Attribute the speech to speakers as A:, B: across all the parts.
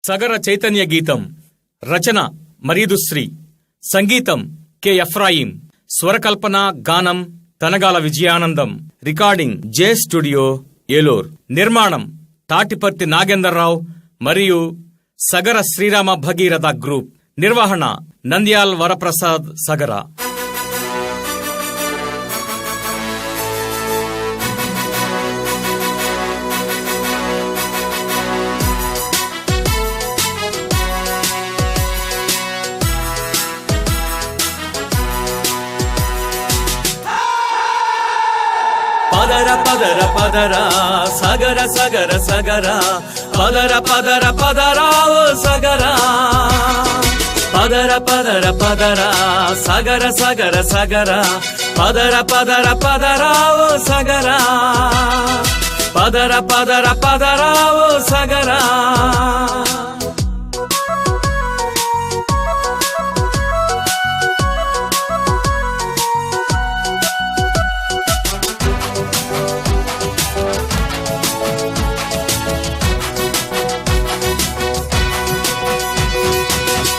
A: సగర చైతన్య గీతం. రచన మరీదుశ్రీ. సంగీతం K Ephraim. స్వరకల్పన గానం Tanagala Vijayanandam. Recording J studio Eluru. నిర్మాణం తాటిపర్తి నాగేందర్రావు మరియు సగర శ్రీరామ భగీరథ గ్రూప్. నిర్వహణ నంద్యాల్ వరప్రసాద్ సగర.
B: పదర పదర పదర సగర సగర సగర పదర పదర పదర ఓ సగర పదర పదర పదర సగర సగర సగర పదర పదర పదర ఓ సగర పదర పదర పదర ఓ సగర.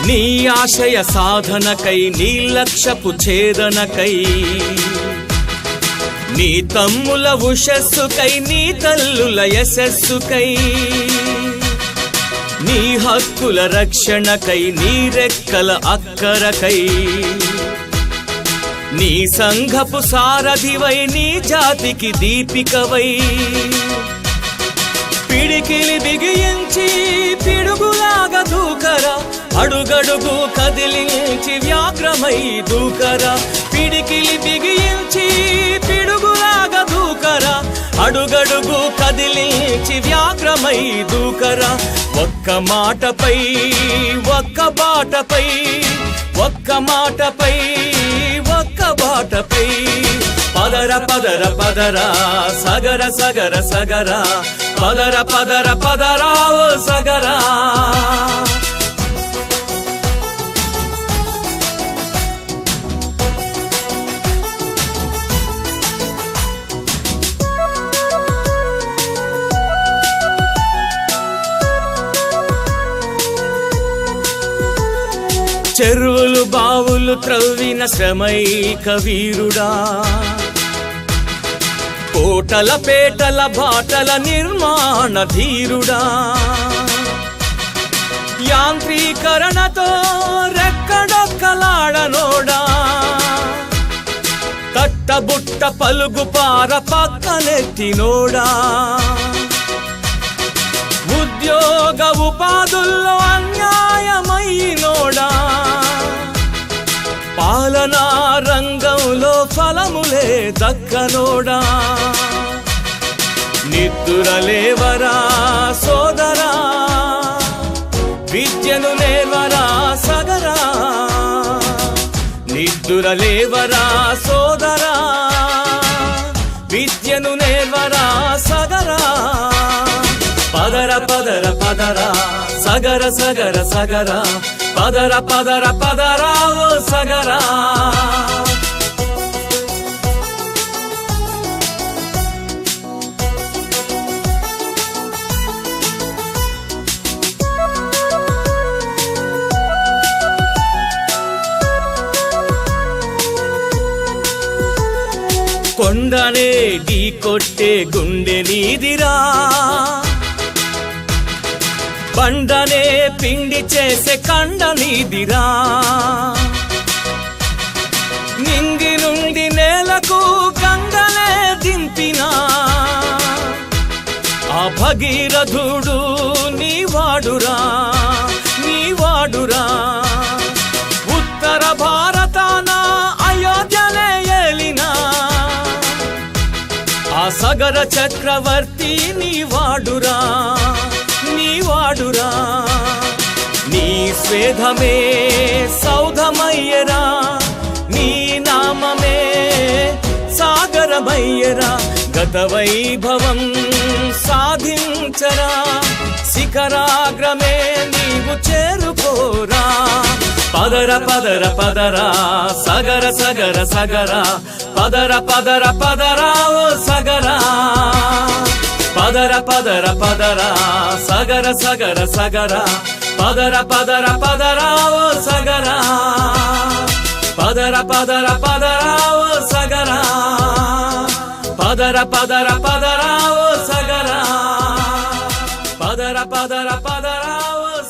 B: నీ ఆశయ సాధనకై, నీ లక్ష్యపు ఛేదనకై, నీ తమ్ముల ఉషస్సుకై, నీ తల్లుల యశస్సుకై, నీ హక్కుల రక్షణకై, నీ రెక్కల అక్కరకై, నీ సంఘపు సారథివై, నీ జాతికి దీపికవై, పిడికిలి బిగించి పిడుగులాగా దూకరా, అడుగడుగు కదిలించి వ్యాఘ్రమై దూకరా, పిడికిలి బిగించి పిడుగులాగా దూకరా, అడుగడుగు కదిలించి వ్యాఘ్రమై దూకరా. ఒక్క మాటపై ఒక్క బాటపై, ఒక్క మాటపై ఒక్క బాటపై, పదర పదర పదర సగర సగర సగర పదర పదర పదర ఓ సగర. చెరువులు బావులు త్రవ్విన శ్రమైక వీరుడా, కోటల పేటల బాటల నిర్మాణ ధీరుడా, యాంత్రీకరణతో రెక్కడొక్కలాడనోడా, తట్టబుట్ట పలుగు పార పక్కనెత్తినోడా, ఉద్యోగ ఉపాధుల్లో అన్యాయమైనోడా, పాలనా రంగంలో ఫలములే దక్కనోడా, నిద్దురలేవరా సోదరా, విద్యను నేర్వరా సగరా, నిద్దురలేవరా సోదరా, విద్యను నేర్వరా సగరా. పదర పదర పదర సగర సగర సగర పదర పదర పదర ఓ సగర. కొండనే ఢీ కొట్టే గుండె నీదిరా, బండనే పిండి చేసే కండ నీదిరా, నింగి నుండి నేలకు గంగలే దింపినా ఆ భగీరథుడు నీవాడురా, నీవాడురా. ఉత్తర భారతాన అయోధ్యలే ఏలినా ఆ సగర చక్రవర్తి నీవాడురా, నీవాడురా. నీ స్వేదమే సౌధమయ్యరా, నీ నామమే సాగరమయ్యరా, గత వైభవం సాధించరా, శిఖరాగ్రమే నీవు చేరుకోరా. పదర పదర పదర సగర సగర సగర పదర పదర పదర ఓ సగర. పదర పదర పదర సగర సగర సగర పదర పదర పదర ఓ సగర పదర పదర పదర ఓ సగర పదర పదర పదర ఓ సగర పదర పదర పదర ఓ